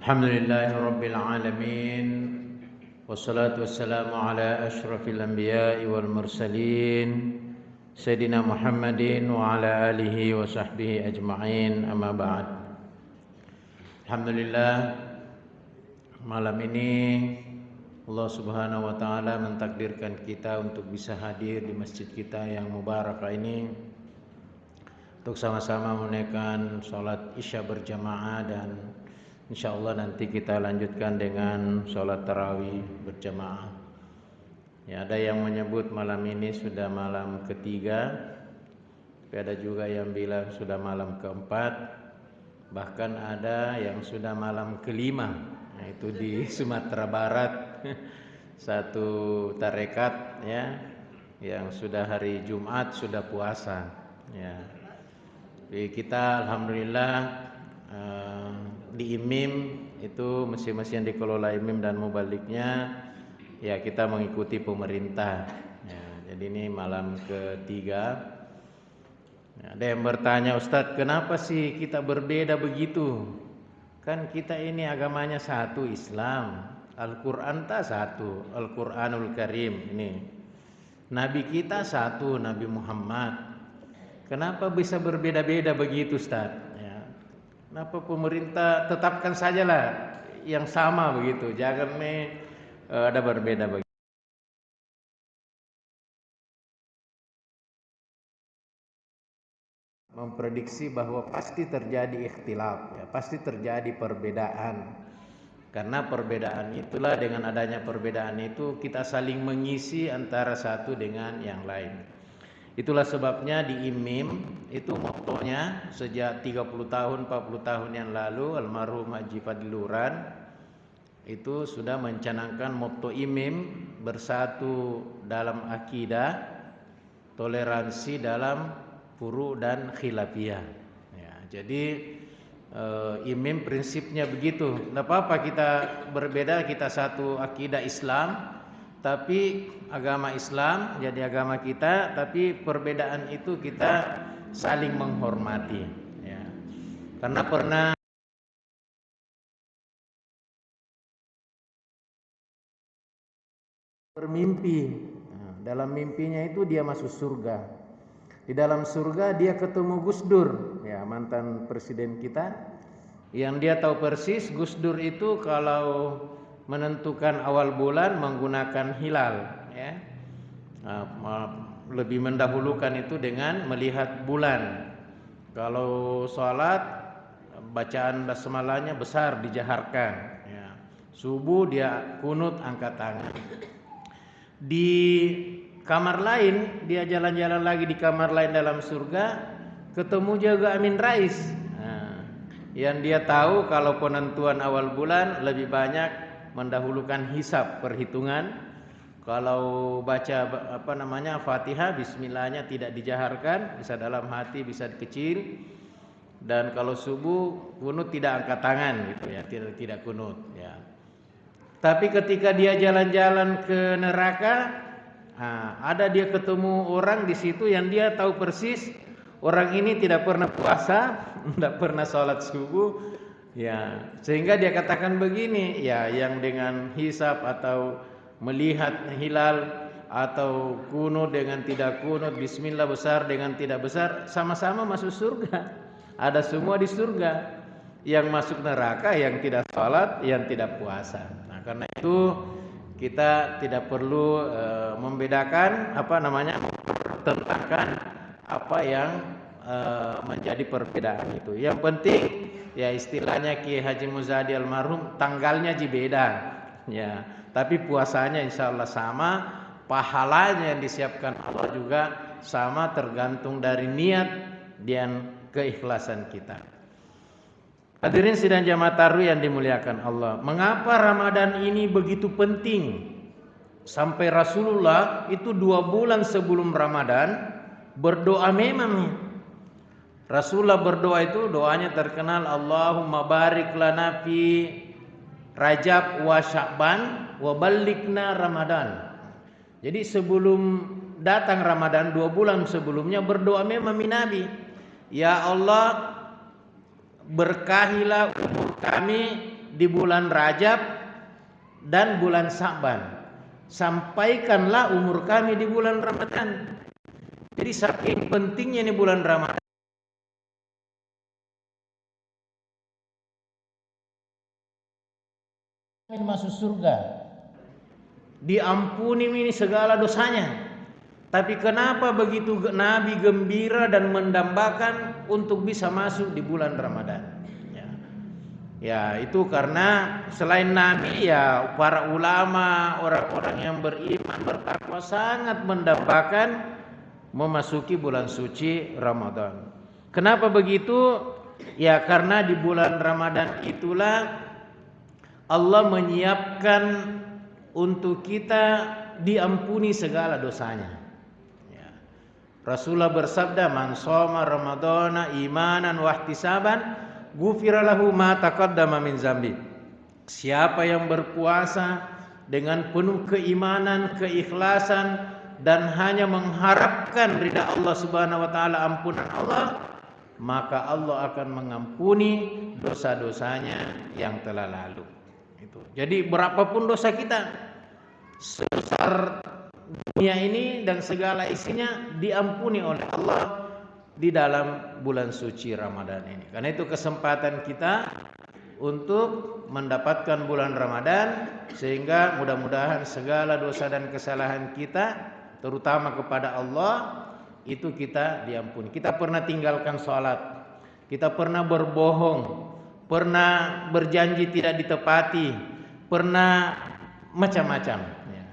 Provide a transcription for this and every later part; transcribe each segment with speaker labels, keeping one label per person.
Speaker 1: Alhamdulillahirabbil alamin. Wassalatu wassalamu ala asyrafil anbiya'i wal mursalin Sayyidina Muhammadin wa ala alihi wa sahbihi ajma'in, amma ba'd. Alhamdulillah, malam ini Allah subhanahu wa ta'ala mentakdirkan kita untuk bisa hadir di masjid kita yang mubarakah ini untuk sama-sama menunaikan sholat isya berjamaah, dan insyaallah nanti kita lanjutkan dengan sholat tarawih berjamaah. Ya, ada yang menyebut malam ini sudah malam ketiga, tapi ada juga yang bilang sudah malam keempat, bahkan ada yang sudah malam kelima. Nah, itu di Sumatera Barat satu tarekat ya, yang sudah hari Jumat sudah puasa. Ya, jadi kita alhamdulillah di IMIM itu masing-masing yang dikelola IMIM dan mubaliknya ya kita mengikuti pemerintah ya, jadi ini malam ketiga ya. Ada yang bertanya, Ustadz, kenapa sih kita berbeda begitu? Kan kita ini agamanya satu, Islam, Al-Quran tak satu, Al-Quranul Karim ini, Nabi kita satu, Nabi Muhammad. Kenapa bisa berbeda-beda begitu, Ustadz? Kenapa pemerintah tetapkan sajalah yang sama begitu, jangan ada berbeda begitu. Memprediksi bahwa pasti terjadi ikhtilaf, ya, pasti terjadi perbedaan. Karena perbedaan itulah, dengan adanya perbedaan itu kita saling mengisi antara satu dengan yang lain. Itulah sebabnya di IMIM itu motonya sejak 30 tahun 40 tahun yang lalu almarhum Haji Fadiluran itu sudah mencanangkan moto IMIM, bersatu dalam akidah, toleransi dalam furu' dan khilafiyah ya. Jadi IMIM prinsipnya begitu. Tidak apa-apa kita berbeda, kita satu akidah Islam, tapi agama Islam jadi agama kita, tapi perbedaan itu kita saling menghormati ya. Karena pernah bermimpi, nah, dalam mimpinya itu dia masuk surga. Di dalam surga dia ketemu Gus Dur ya, mantan presiden kita, yang dia tahu persis Gus Dur itu kalau menentukan awal bulan menggunakan hilal ya. Lebih mendahulukan itu dengan melihat bulan. Kalau sholat bacaan basmalahnya besar dijaharkan ya. Subuh dia kunut angkat tangan. Di kamar lain dia jalan-jalan lagi di kamar lain dalam surga, ketemu juga Amin Rais yang dia tahu kalau penentuan awal bulan lebih banyak mendahulukan hisab, perhitungan. Kalau baca Fatihah, bismillahnya tidak dijaharkan, bisa dalam hati, bisa kecil. Dan kalau subuh kunut tidak angkat tangan gitu ya, tidak kunut ya. Tapi ketika dia jalan-jalan ke neraka, ada dia ketemu orang di situ yang dia tahu persis orang ini tidak pernah puasa, tidak pernah sholat subuh. Ya, sehingga dia katakan begini, ya, yang dengan hisab atau melihat hilal atau kunut dengan tidak kunut, bismillah besar dengan tidak besar, sama-sama masuk surga. Ada semua di surga. Yang masuk neraka yang tidak sholat, yang tidak puasa. Nah, karena itu kita tidak perlu membedakan mempertentangkan apa yang menjadi perbedaan itu. Yang penting ya istilahnya Kiai Haji Muzadi almarhum tanggalnya beda ya, tapi puasanya insyaallah sama, pahalanya yang disiapkan Allah juga sama, tergantung dari niat dan keikhlasan kita. Hadirin sidang jamaah tarawih yang dimuliakan Allah, mengapa Ramadan ini begitu penting sampai Rasulullah itu 2 bulan sebelum Ramadan berdoa? Memang Rasulullah berdoa itu doanya terkenal, Allahumma barik lana fi Rajab wa Sya'ban wa ballighna Ramadan. Jadi sebelum datang Ramadan 2 bulan sebelumnya berdoa memang Nabi, ya Allah berkahilah umur kami di bulan Rajab dan bulan Sa'ban. Sampaikanlah umur kami di bulan Ramadan. Jadi saking pentingnya ini bulan Ramadan. Masuk surga, diampuni ini segala dosanya. Tapi kenapa begitu Nabi gembira dan mendambakan untuk bisa masuk di bulan Ramadan? Ya, itu karena selain Nabi, ya para ulama, orang-orang yang beriman, bertakwa sangat mendambakan memasuki bulan suci Ramadan. Kenapa begitu? Ya karena di bulan Ramadan itulah Allah menyiapkan untuk kita diampuni segala dosanya. Ya. Rasulullah bersabda, "Man shoma Ramadhana imanan wa ihtisaban, ghufira lahu ma taqaddama min zambi." Siapa yang berpuasa dengan penuh keimanan, keikhlasan dan hanya mengharapkan ridha Allah Subhanahu wa taala, ampunan Allah, maka Allah akan mengampuni dosa-dosanya yang telah lalu. Itu. Jadi berapapun dosa kita, sebesar dunia ini dan segala isinya, diampuni oleh Allah di dalam bulan suci Ramadan ini. Karena itu kesempatan kita untuk mendapatkan bulan Ramadan, sehingga mudah-mudahan segala dosa dan kesalahan kita, terutama kepada Allah, itu kita diampuni. Kita pernah tinggalkan sholat, kita pernah berbohong, pernah berjanji tidak ditepati, pernah macam-macam. Ya.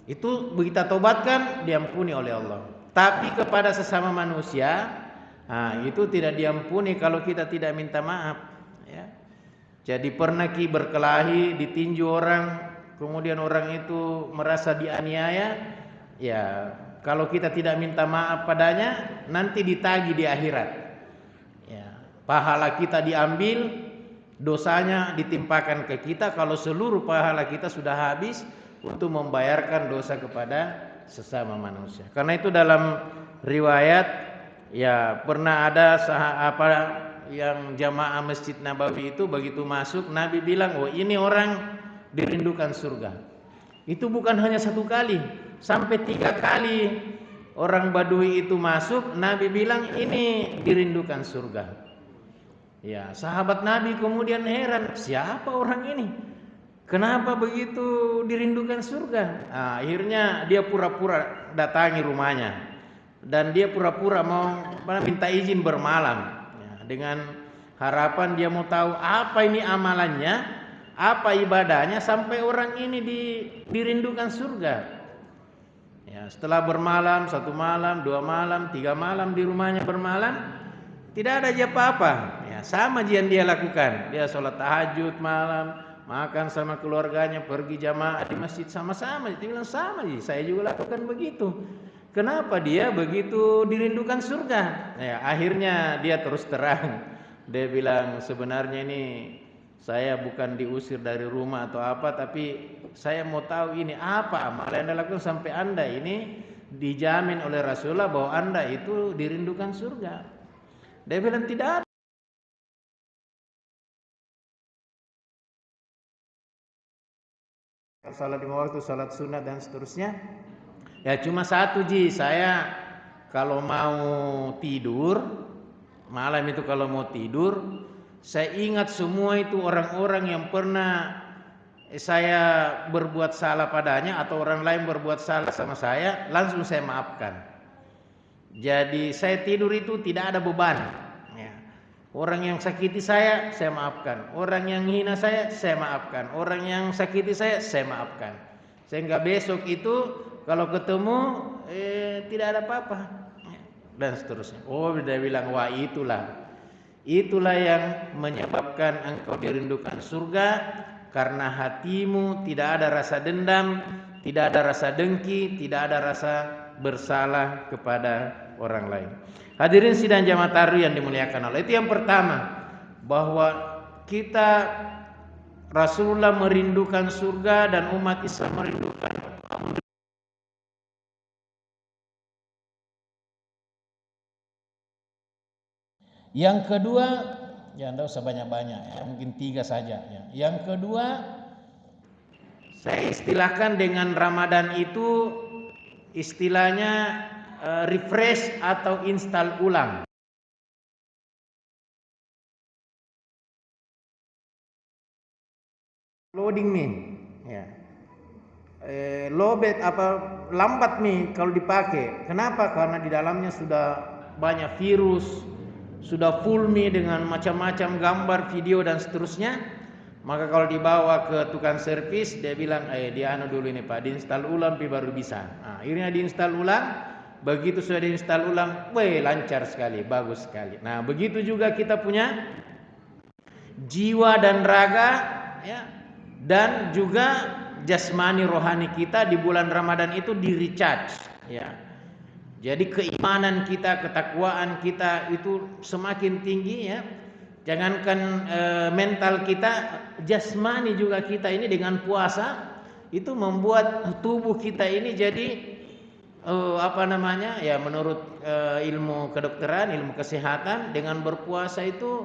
Speaker 1: Itu begitu tobatkan, diampuni oleh Allah. Tapi kepada sesama manusia, itu tidak diampuni kalau kita tidak minta maaf. Ya. Jadi pernah berkelahi, ditinju orang, kemudian orang itu merasa dianiaya, ya kalau kita tidak minta maaf padanya, nanti ditagih di akhirat. Ya, pahala kita diambil, dosanya ditimpakan ke kita kalau seluruh pahala kita sudah habis untuk membayarkan dosa kepada sesama manusia. Karena itu dalam riwayat, ya pernah ada yang jamaah Masjid Nabawi itu begitu masuk, Nabi bilang, "Oh, ini orang dirindukan surga." Itu bukan hanya satu kali, sampai 3 kali orang Badui itu masuk, Nabi bilang, "Ini dirindukan surga." Ya, sahabat Nabi kemudian heran, siapa orang ini? Kenapa begitu dirindukan surga? Akhirnya dia pura-pura datangi rumahnya, dan dia pura-pura mau minta izin bermalam, ya, dengan harapan dia mau tahu apa ini amalannya, apa ibadahnya sampai orang ini dirindukan surga. Ya, setelah bermalam 1 malam, 2 malam, 3 malam di rumahnya bermalam, tidak ada aja apa-apa. Ya, sama yang dia lakukan. Dia sholat tahajud malam, makan sama keluarganya, pergi jamaah di masjid sama-sama. Dia bilang sama, saya juga lakukan begitu. Kenapa dia begitu dirindukan surga? Ya, akhirnya dia terus terang. Dia bilang, sebenarnya ini saya bukan diusir dari rumah atau apa, tapi saya mau tahu ini apa amal yang Anda lakukan sampai Anda ini dijamin oleh Rasulullah bahwa Anda itu dirindukan surga. Dia bilang tidak ada. Salat 5 waktu, salat sunat dan seterusnya. Ya cuma satu saya kalau mau tidur malam itu, kalau mau tidur saya ingat semua itu orang-orang yang pernah saya berbuat salah padanya atau orang lain berbuat salah sama saya, langsung saya maafkan. Jadi saya tidur itu tidak ada beban. Ya. Orang yang sakiti saya maafkan. Orang yang hina saya maafkan. Orang yang sakiti saya maafkan. Sehingga besok itu kalau ketemu tidak ada apa-apa, dan seterusnya. Oh, dia bilang, wah itulah yang menyebabkan engkau dirindukan surga, karena hatimu tidak ada rasa dendam, tidak ada rasa dengki, tidak ada rasa bersalah kepada orang lain. Hadirin sidang jamaah tarawih yang dimuliakan Allah, itu yang pertama, bahwa kita Rasulullah merindukan surga dan umat Islam merindukan. Yang kedua, Ya, enggak usah banyak-banyak ya, mungkin 3 saja ya. Yang kedua, saya istilahkan dengan Ramadan itu istilahnya refresh atau install ulang. Loading nih, ya. Lowbat lambat nih kalau dipakai. Kenapa? Karena di dalamnya sudah banyak virus, sudah full nih dengan macam-macam gambar, video dan seterusnya. Maka kalau dibawa ke tukang servis, dia bilang, dia dulu ini Pak, diinstal ulang baru bisa. Nah, akhirnya diinstal ulang. Begitu sudah diinstal ulang, lancar sekali, bagus sekali. Nah, begitu juga kita punya jiwa dan raga, ya, dan juga jasmani rohani kita di bulan Ramadan itu di recharge, ya. Jadi keimanan kita, ketakwaan kita itu semakin tinggi, ya. Jangankan mental kita, jasmani juga kita ini dengan puasa itu membuat tubuh kita ini jadi ya menurut ilmu kedokteran, ilmu kesehatan, dengan berpuasa itu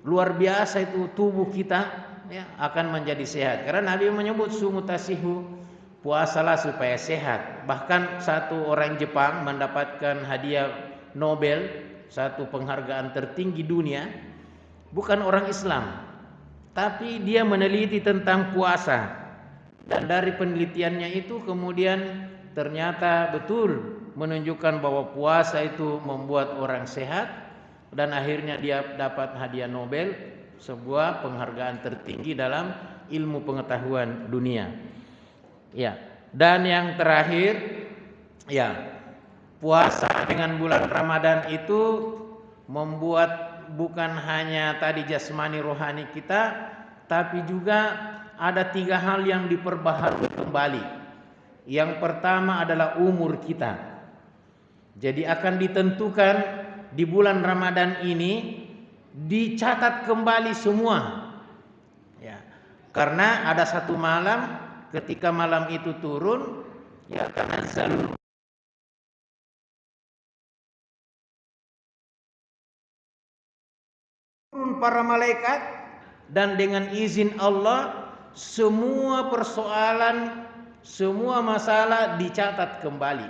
Speaker 1: luar biasa itu tubuh kita ya akan menjadi sehat. Karena Nabi menyebut sumu tasihu, puasalah supaya sehat. Bahkan satu orang Jepang mendapatkan hadiah Nobel, satu penghargaan tertinggi dunia, bukan orang Islam, tapi dia meneliti tentang puasa. Dan dari penelitiannya itu kemudian ternyata betul menunjukkan bahwa puasa itu membuat orang sehat, dan akhirnya dia dapat hadiah Nobel, sebuah penghargaan tertinggi dalam ilmu pengetahuan dunia. Ya, dan yang terakhir, ya, puasa dengan bulan Ramadan itu membuat bukan hanya tadi jasmani rohani kita, tapi juga ada 3 hal yang diperbaharui kembali. Yang pertama adalah umur kita. Jadi akan ditentukan di bulan Ramadan ini, dicatat kembali semua. Ya. Karena ada satu malam, ketika malam itu turun, ya tanazzalu turun para malaikat, dan dengan izin Allah semua persoalan, semua masalah dicatat kembali.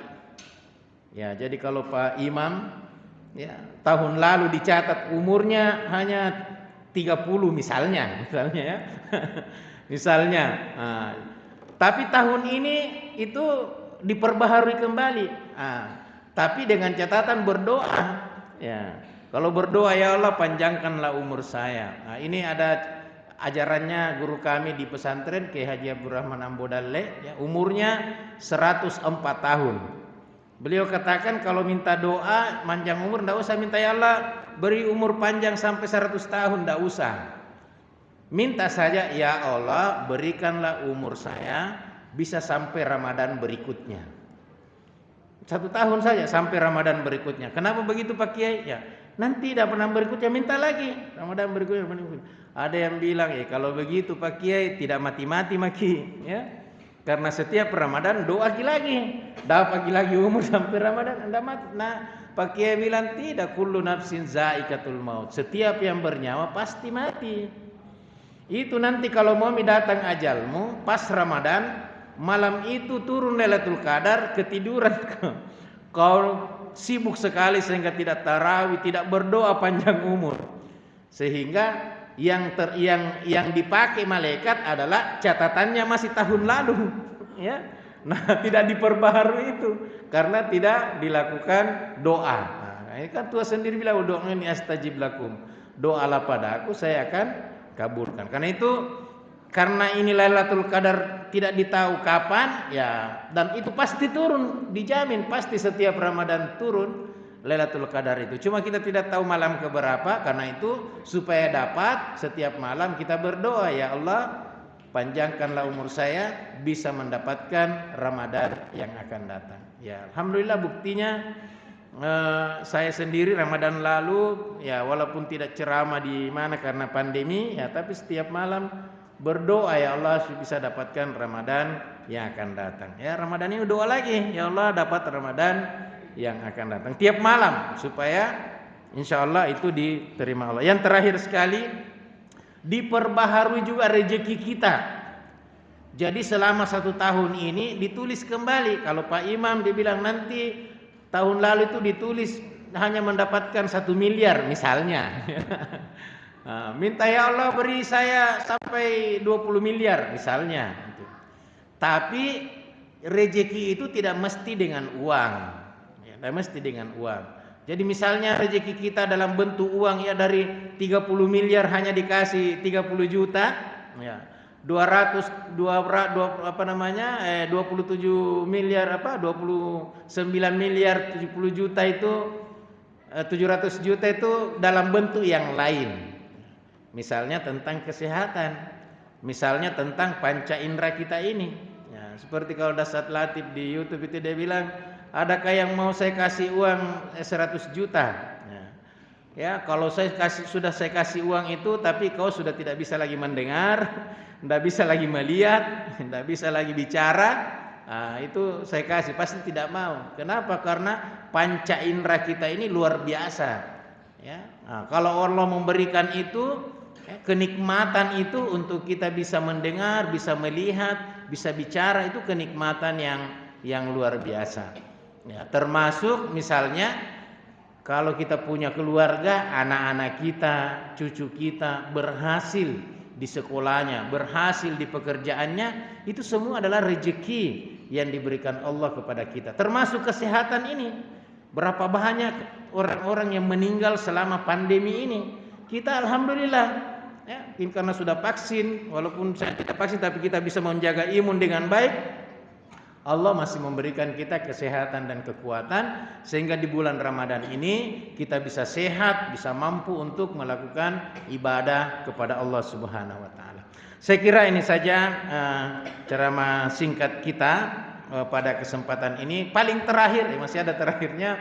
Speaker 1: Ya, jadi kalau Pak Imam ya tahun lalu dicatat umurnya hanya 30 misalnya ya. Misalnya. Nah, tapi tahun ini itu diperbaharui kembali. Nah, tapi dengan catatan berdoa. Ya. Kalau berdoa, ya Allah panjangkanlah umur saya. Nah, ini ada ajarannya guru kami di pesantren Kiai Haji Abdurrahman Ambodalle, ya, umurnya 104 tahun. Beliau katakan kalau minta doa panjang umur enggak usah minta ya Allah beri umur panjang sampai 100 tahun, enggak usah. Minta saja ya Allah berikanlah umur saya bisa sampai Ramadan berikutnya. 1 tahun saja sampai Ramadan berikutnya. Kenapa begitu Pak Kiai? Ya, nanti Ramadan berikutnya minta lagi. Ramadan berikutnya. Ada yang bilang, kalau begitu Pak Kiai tidak mati-mati maki, ya. Karena setiap Ramadan doa lagi, dapat lagi umur sampai Ramadan Anda mati. Nah, Pak Kiai bilang tidak, kullu nafsin zaikatul maut. Setiap yang bernyawa pasti mati. Itu nanti kalau mau datang ajalmu pas Ramadan, malam itu turun Lailatul Qadar, ketiduran kau sibuk sekali sehingga tidak tarawih, tidak berdoa panjang umur. Sehingga yang dipakai malaikat adalah catatannya masih tahun lalu, ya. Nah, tidak diperbaharui itu karena tidak dilakukan doa. Nah, ini kan Tuhan sendiri bilang ud'uuni astajib lakum. Doalah padaku, saya akan kabulkan. Karena ini Lailatul Qadar tidak ditahu kapan, ya, dan itu pasti turun, dijamin pasti setiap Ramadan turun Lailatul Qadar itu. Cuma kita tidak tahu malam keberapa, karena itu supaya dapat setiap malam kita berdoa, ya Allah panjangkanlah umur saya bisa mendapatkan Ramadan yang akan datang. Ya, alhamdulillah buktinya saya sendiri Ramadan lalu ya walaupun tidak ceramah di mana karena pandemi ya, tapi setiap malam berdoa ya Allah bisa dapatkan Ramadan yang akan datang. Ya, Ramadan ini doa lagi, ya Allah dapat Ramadan yang akan datang tiap malam supaya Insya Allah itu diterima Allah. Yang terakhir sekali, diperbaharui juga rezeki kita. Jadi selama 1 tahun ini ditulis kembali. Kalau Pak Imam dibilang nanti tahun lalu itu ditulis hanya mendapatkan 1 miliar misalnya. Minta ya Allah beri saya sampai 20 miliar misalnya. Tapi rezeki itu tidak mesti dengan uang. Tidak mesti dengan uang. Jadi misalnya rezeki kita dalam bentuk uang ya dari 30 miliar hanya dikasih 30 juta, ya. 27 miliar 29 miliar 70 juta itu 700 juta itu dalam bentuk yang lain. Misalnya tentang kesehatan, misalnya tentang panca indera kita ini. Ya, seperti kalau Dasat Latif di YouTube itu dia bilang, adakah yang mau saya kasih uang 100 juta? Ya, kalau sudah saya kasih uang itu, tapi kau sudah tidak bisa lagi mendengar, tidak bisa lagi melihat, tidak bisa lagi bicara, itu saya kasih, pasti tidak mau. Kenapa? Karena panca indera kita ini luar biasa. Ya, kalau Allah memberikan itu, kenikmatan itu untuk kita bisa mendengar, bisa melihat, bisa bicara, itu kenikmatan yang luar biasa. Ya, termasuk misalnya kalau kita punya keluarga, anak-anak kita, cucu kita berhasil di sekolahnya, berhasil di pekerjaannya, itu semua adalah rezeki yang diberikan Allah kepada kita. Termasuk kesehatan ini. Berapa banyak orang-orang yang meninggal selama pandemi ini. Kita alhamdulillah, ya, karena sudah vaksin, walaupun saya tidak vaksin tapi kita bisa menjaga imun dengan baik. Allah masih memberikan kita kesehatan dan kekuatan sehingga di bulan Ramadan ini kita bisa sehat, bisa mampu untuk melakukan ibadah kepada Allah Subhanahu wa taala. Saya kira ini saja ceramah singkat kita pada kesempatan ini. Paling terakhir, masih ada terakhirnya,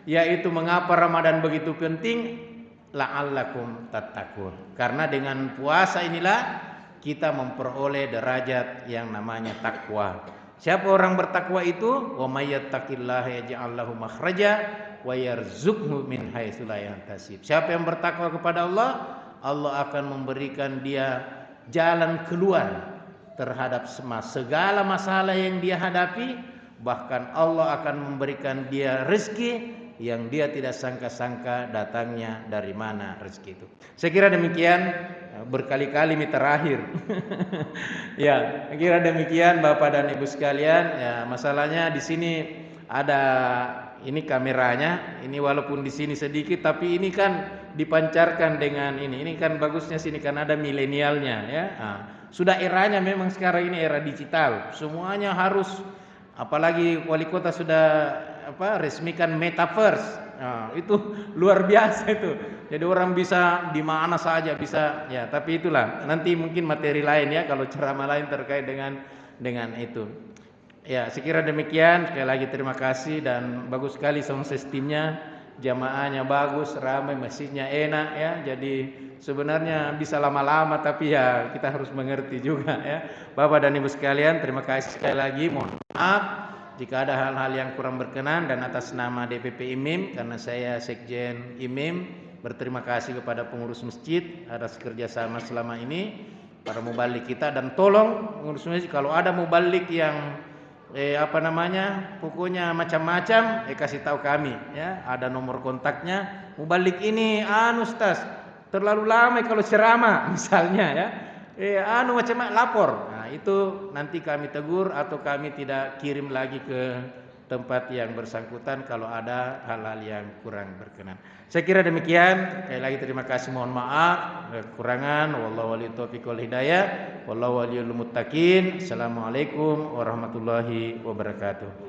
Speaker 1: yaitu mengapa Ramadan begitu penting, la'allakum tattaqun. Karena dengan puasa inilah kita memperoleh derajat yang namanya takwa. Siapa orang bertakwa itu? Wa may yattaqillaha yaj'al lahu makhraja wa yarzuqhu min haitsu la yahtasib. Siapa yang bertakwa kepada Allah, Allah akan memberikan dia jalan keluar terhadap segala masalah yang dia hadapi, bahkan Allah akan memberikan dia rezeki yang dia tidak sangka-sangka datangnya dari mana rezeki itu. Saya kira demikian, berkali-kali ini terakhir. Ya, saya kira demikian Bapak dan Ibu sekalian. Ya, masalahnya di sini ada ini kameranya, ini walaupun di sini sedikit tapi ini kan dipancarkan dengan ini. Ini kan bagusnya sini kan ada milenialnya ya. Sudah eranya memang sekarang ini era digital. Semuanya harus, apalagi wali kota sudah resmikan metaverse. Itu luar biasa itu. Jadi orang bisa di mana saja bisa ya, tapi itulah nanti mungkin materi lain ya kalau ceramah lain terkait dengan itu. Ya, sekira demikian. Sekali lagi terima kasih dan bagus sekali sound systemnya, jamaahnya bagus, ramai, masjidnya enak ya. Jadi sebenarnya bisa lama-lama tapi ya kita harus mengerti juga ya. Bapak dan Ibu sekalian, terima kasih sekali lagi. Mohon maaf jika ada hal-hal yang kurang berkenan, dan atas nama DPP IMIM karena saya Sekjen IMIM berterima kasih kepada pengurus masjid atas kerjasama selama ini, para mubalik kita, dan tolong pengurus masjid kalau ada mubalik yang pokoknya macam-macam kasih tahu kami ya, ada nomor kontaknya. Mubalik ini Ustaz terlalu lama kalau ceramah misalnya ya, macam lapor. Nah, itu nanti kami tegur atau kami tidak kirim lagi ke tempat yang bersangkutan kalau ada hal-hal yang kurang berkenan. Saya kira demikian. Sekali lagi terima kasih, mohon maaf kekurangan. Wallahu waliyut taufiq wal hidayah. Wallahu waliyul muttaqin. Assalamualaikum warahmatullahi wabarakatuh.